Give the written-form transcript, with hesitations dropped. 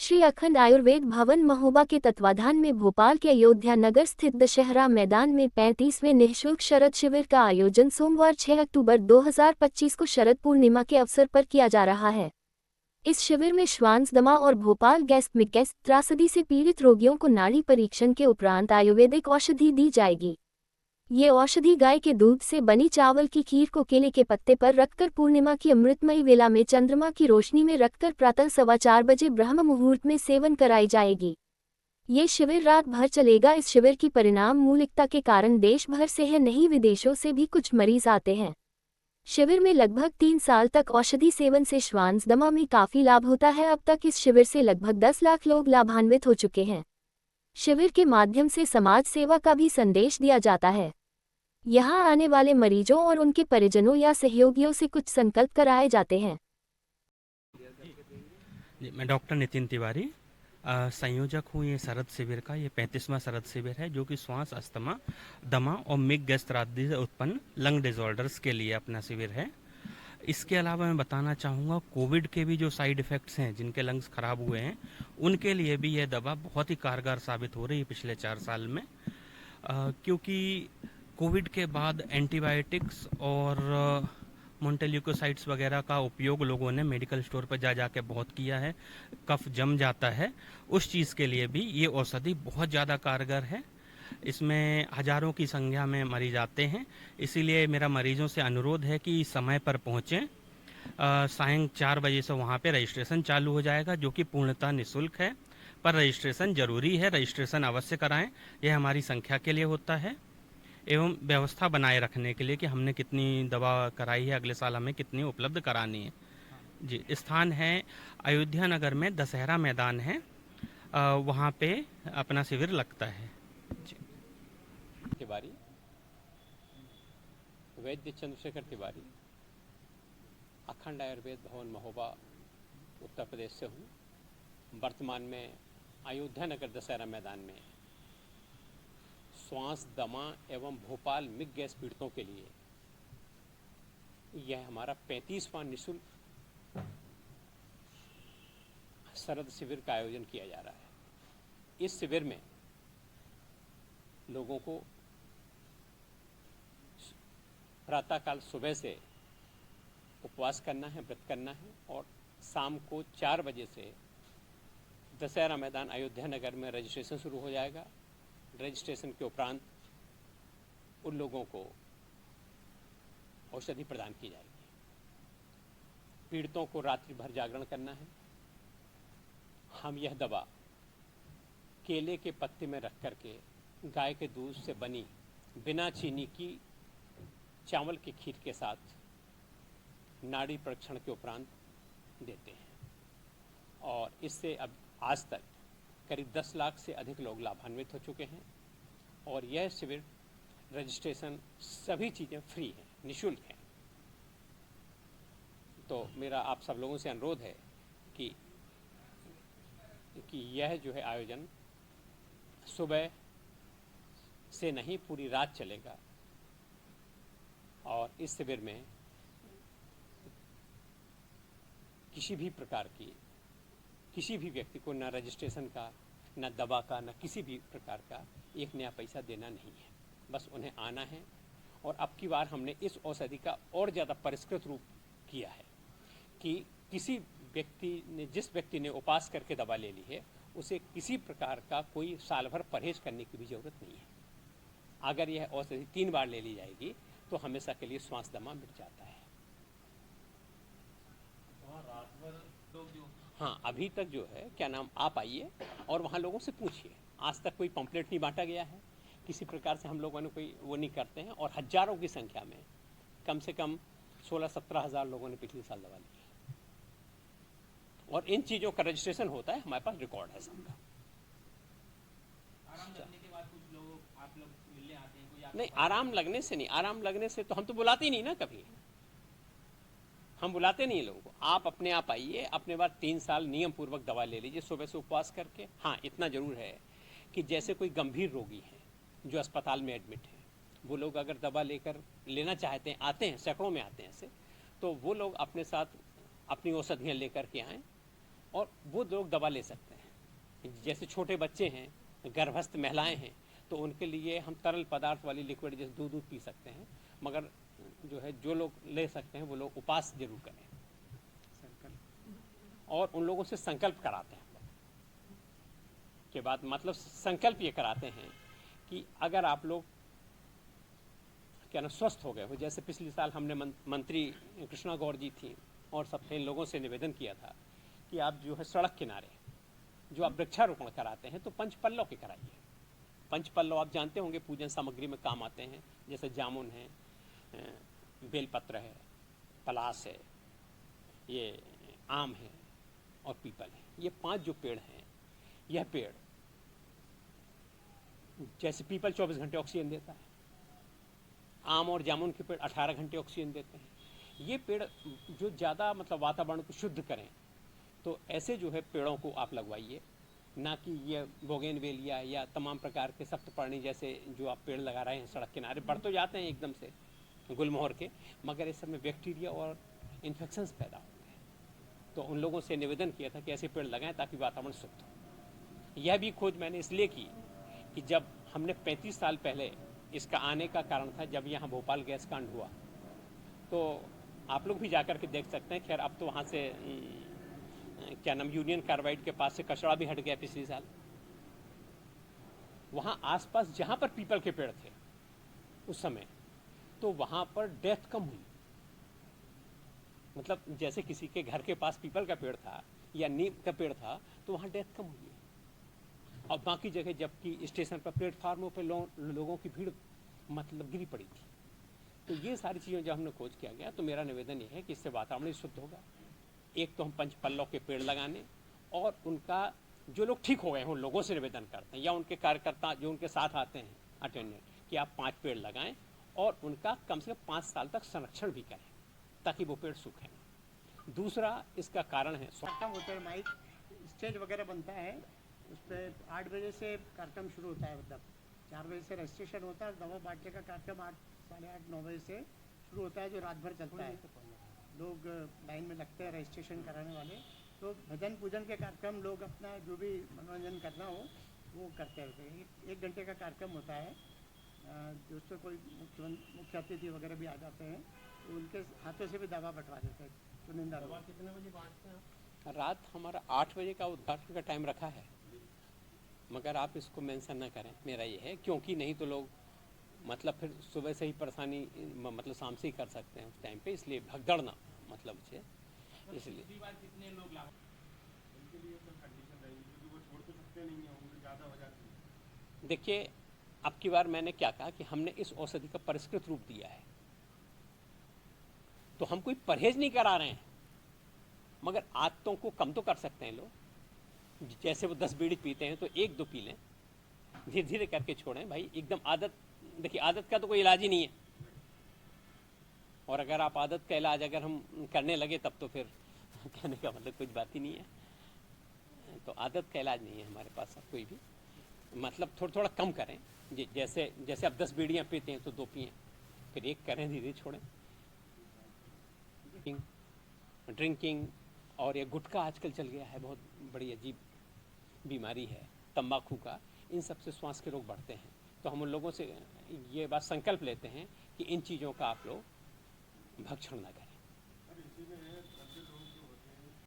श्री अखंड आयुर्वेद भवन महोबा के तत्वाधान में भोपाल के अयोध्या नगर स्थित दशहरा मैदान में 35वें निःशुल्क शरद शिविर का आयोजन सोमवार 6 अक्टूबर 2025 को शरद पूर्णिमा के अवसर पर किया जा रहा है। इस शिविर में श्वास दमा और भोपाल गैस्ट्रिक त्रासदी से पीड़ित रोगियों को नाड़ी परीक्षण के उपरांत आयुर्वेदिक औषधि दी जाएगी। ये औषधि गाय के दूध से बनी चावल की खीर को केले के पत्ते पर रखकर पूर्णिमा की अमृतमयी वेला में चंद्रमा की रोशनी में रखकर प्रातः 4:15 बजे ब्रह्म मुहूर्त में सेवन कराई जाएगी। ये शिविर रात भर चलेगा। इस शिविर की परिणाम मूलिकता के कारण देश भर से है, नहीं विदेशों से भी कुछ मरीज आते हैं। शिविर में लगभग 3 साल तक औषधि सेवन से श्वास दमा में काफी लाभ होता है। अब तक इस शिविर से लगभग 10 लाख लोग लाभान्वित हो चुके हैं। शिविर के माध्यम से समाज सेवा का भी संदेश दिया जाता है। यहाँ आने वाले मरीजों और उनके परिजनों या सहयोगियों से कुछ संकल्प कराए जाते हैं। मैं डॉक्टर नितिन तिवारी संयोजक हूँ ये शरद शिविर का। ये 35वां शरद शिविर है जो कि श्वास अस्थमा दमा और मिग गैस्ट्रादी से उत्पन्न लंग डिसऑर्डर्स के लिए अपना शिविर है। इसके अलावा मैं बताना चाहूँगा कोविड के भी जो साइड इफ़ेक्ट्स हैं, जिनके लंग्स खराब हुए हैं, उनके लिए भी यह दवा बहुत ही कारगर साबित हो रही है पिछले 4 साल में। क्योंकि कोविड के बाद एंटीबायोटिक्स और मोन्टेल्यूकोसाइड्स वगैरह का उपयोग लोगों ने मेडिकल स्टोर पर जा जाके बहुत किया है। कफ जम जाता है, उस चीज़ के लिए भी ये औषधि बहुत ज़्यादा कारगर है। इसमें हज़ारों की संख्या में मरीज आते हैं, इसीलिए मेरा मरीजों से अनुरोध है कि समय पर पहुँचें। सायं 4 बजे से वहाँ पे रजिस्ट्रेशन चालू हो जाएगा, जो कि पूर्णतः निःशुल्क है, पर रजिस्ट्रेशन ज़रूरी है। रजिस्ट्रेशन अवश्य कराएं, यह हमारी संख्या के लिए होता है एवं व्यवस्था बनाए रखने के लिए कि हमने कितनी दवा कराई है, अगले साल हमें कितनी उपलब्ध करानी है। जी, स्थान है अयोध्या नगर में दशहरा मैदान है, वहाँ पे अपना शिविर लगता है। जी। तिवारी, वैद्य चंद्रशेखर तिवारी, अखंड आयुर्वेद भवन महोबा उत्तर प्रदेश से हूँ। वर्तमान में अयोध्या नगर दशहरा मैदान में श्वास दमा एवं भोपाल मिग गैस पीड़ितों के लिए यह हमारा 35वां निःशुल्क शरद शिविर का आयोजन किया जा रहा है। इस शिविर में लोगों को प्रातःकाल सुबह से उपवास करना है, व्रत करना है, और शाम को 4 बजे से दशहरा मैदान अयोध्या नगर में रजिस्ट्रेशन शुरू हो जाएगा। रजिस्ट्रेशन के उपरांत उन लोगों को औषधि प्रदान की जाएगी। पीड़ितों को रात्रि भर जागरण करना है। हम यह दवा केले के पत्ते में रख करके गाय के दूध से बनी बिना चीनी की चावल की खीर के साथ नाड़ी परीक्षण के उपरांत देते हैं, और इससे अब आज तक करीब 10 लाख से अधिक लोग लाभान्वित हो चुके हैं। और यह शिविर रजिस्ट्रेशन सभी चीज़ें फ्री हैं, निःशुल्क हैं। तो मेरा आप सब लोगों से अनुरोध है कि यह जो है आयोजन सुबह से नहीं, पूरी रात चलेगा। और इस शिविर में किसी भी प्रकार की किसी भी व्यक्ति को न रजिस्ट्रेशन का, न दवा का, न किसी भी प्रकार का 1 नया पैसा देना नहीं है। बस उन्हें आना है। और अब की बार हमने इस औषधि का और ज़्यादा परिष्कृत रूप किया है कि किसी व्यक्ति ने, जिस व्यक्ति ने उपवास करके दवा ले ली है, उसे किसी प्रकार का कोई साल भर परहेज करने की भी ज़रूरत नहीं है। अगर यह औषधि 3 बार ले ली जाएगी तो हमेशा के लिए श्वास दमा मिट जाता है। हाँ, अभी तक जो है क्या नाम, आप आइए और वहाँ लोगों से पूछिए। आज तक कोई पंपलेट नहीं बांटा गया है, किसी प्रकार से हम लोगों ने कोई वो नहीं करते हैं। और हजारों की संख्या में, कम से कम 16-17 हज़ार लोगों ने पिछले साल दवा ली है। और इन चीज़ों का रजिस्ट्रेशन होता है, हमारे पास रिकॉर्ड है सबका। आराम लगने के बाद कुछ लोग आप लोग मिलने आते हैं, कोई नहीं, आराम लगने से नहीं। आराम लगने से तो हम तो बुलाते ही नहीं ना, कभी हम बुलाते नहीं लोगों को। आप अपने आप आइए, अपने बाद 3 साल नियम पूर्वक दवा ले लीजिए सुबह से उपवास करके। हाँ, इतना जरूर है कि जैसे कोई गंभीर रोगी है जो अस्पताल में एडमिट है, वो लोग अगर दवा लेकर लेना चाहते हैं, आते हैं, सैकड़ों में आते हैं ऐसे, तो वो लोग अपने साथ अपनी औषधियाँ लेकर के आएँ और वो लोग दवा ले सकते हैं। जैसे छोटे बच्चे हैं, गर्भस्थ महिलाएं हैं, तो उनके लिए हम तरल पदार्थ वाली लिक्विड जैसे दूध पी सकते हैं, मगर जो है जो लोग ले सकते हैं वो लोग उपवास जरूर करें और उन लोगों से संकल्प कराते हैं के बाद, मतलब संकल्प ये कराते हैं कि अगर आप लोग क्या ना स्वस्थ हो गए हो, जैसे पिछले साल हमने मंत्री कृष्णा गौर जी थी और सबने इन लोगों से निवेदन किया था कि आप जो है सड़क किनारे जो आप वृक्षारोपण कराते हैं तो पंचपल्लव के कराइए। पंचपल्लव आप जानते होंगे पूजन सामग्री में काम आते हैं, जैसे जामुन है, बेलपत्र है, पलास है, ये आम है और पीपल है। ये 5 जो पेड़ हैं, यह पेड़ जैसे पीपल 24 घंटे ऑक्सीजन देता है, आम और जामुन के पेड़ 18 घंटे ऑक्सीजन देते हैं। ये पेड़ जो ज़्यादा मतलब वातावरण को शुद्ध करें, तो ऐसे जो है पेड़ों को आप लगवाइए, ना कि ये बोगेनवेलिया या तमाम प्रकार के सप्तपर्णी जैसे जो आप पेड़ लगा रहे हैं सड़क किनारे। बढ़ तो जाते हैं एकदम से गुलमोहर के, मगर इस समय बैक्टीरिया और इन्फेक्शंस पैदा होते हैं। तो उन लोगों से निवेदन किया था कि ऐसे पेड़ लगाएं ताकि वातावरण शुद्ध हो। यह भी खोज मैंने इसलिए की कि जब हमने 35 साल पहले इसका आने का कारण था, जब यहाँ भोपाल गैस कांड हुआ, तो आप लोग भी जाकर के देख सकते हैं। खैर अब तो वहाँ से क्या नाम यूनियन कार्बाइड के पास से कचरा भी हट गया पिछले साल। वहाँ आसपास जहाँ पर पीपल के पेड़ थे उस समय, तो वहाँ पर डेथ कम हुई। मतलब जैसे किसी के घर के पास पीपल का पेड़ था या नीम का पेड़ था तो वहाँ डेथ कम हुई। और बाकी जगह जबकि स्टेशन पर प्लेटफार्मों पर लोगों की भीड़ मतलब गिरी पड़ी थी। तो ये सारी चीज़ें जब हमने खोज किया गया, तो मेरा निवेदन ये है कि इससे वातावरण शुद्ध होगा। एक तो हम पंचपल्लव के पेड़ लगाने, और उनका जो लोग ठीक हो गए हैं उन लोगों से निवेदन करते हैं या उनके कार्यकर्ता जो उनके साथ आते हैं अटेंडेंट, कि आप 5 पेड़ लगाएं और उनका कम से कम 5 साल तक संरक्षण भी करें ताकि वो पेड़ सूखें। दूसरा इसका कारण है कार्यक्रम होता है, माइक स्टेज वगैरह बनता है, उस पर 8 बजे से कार्यक्रम शुरू होता है। मतलब 4 बजे से रजिस्ट्रेशन होता है और दवा बांटने का कार्यक्रम 8, साढ़े 8, 9 बजे से शुरू होता है, जो रात भर चलता है। लोग लाइन में लगते हैं रजिस्ट्रेशन कराने वाले। तो भजन पूजन के कार्यक्रम लोग अपना जो भी मनोरंजन करना हो वो करते रहते हैं। 1 घंटे का कार्यक्रम होता है, जिससे कोई मुख्य अतिथि वगैरह भी आ जाते हैं, तो उनके हाथों से भी दवा बंटवा देते हैं। चुनिंदा दवा कितने बजे बांटते हैं? रात हमारा 8 बजे का उद्घाटन का टाइम रखा है, मगर आप इसको मेंशन ना करें, मेरा ये है, क्योंकि नहीं तो लोग मतलब फिर सुबह से ही परेशानी मतलब शाम से ही कर सकते हैं उस टाइम पे, इसलिए भगदड़ ना मतलब से इसलिए। कितने लोग लाभ उनके लिए सब कंडीशन रहेगी, क्योंकि वो छोड़ तो सकते नहीं है, उम्र ज़्यादा हो जाती है। देखिए अब की बार मैंने क्या कहा कि हमने इस औषधि का परिष्कृत रूप दिया है, तो हम कोई परहेज नहीं करा रहे हैं, मगर आदतों को कम तो कर सकते हैं लोग। जैसे वो 10 बीड़ी पीते हैं तो 1-2 पी लें, धीरे धीरे करके छोड़ें भाई। एकदम आदत, देखिए आदत का तो कोई इलाज ही नहीं है, और अगर आप आदत का इलाज अगर हम करने लगे तब तो फिर कहने का मतलब कुछ बात ही नहीं है। तो आदत का इलाज नहीं है हमारे पास अब कोई भी, मतलब थोड़ा थोड़ा कम करें। जैसे जैसे आप 10 बीड़ियाँ पीते हैं तो 2 पिएं, फिर 1 करें, धीरे छोड़ें। ड्रिंकिंग और ये गुटखा आजकल चल गया है, बहुत बड़ी अजीब बीमारी है तंबाकू का, इन सब से श्वास के रोग बढ़ते हैं। तो हम उन लोगों से ये बात संकल्प लेते हैं कि इन चीज़ों का आप लोग भक्षण ना करें। इसी में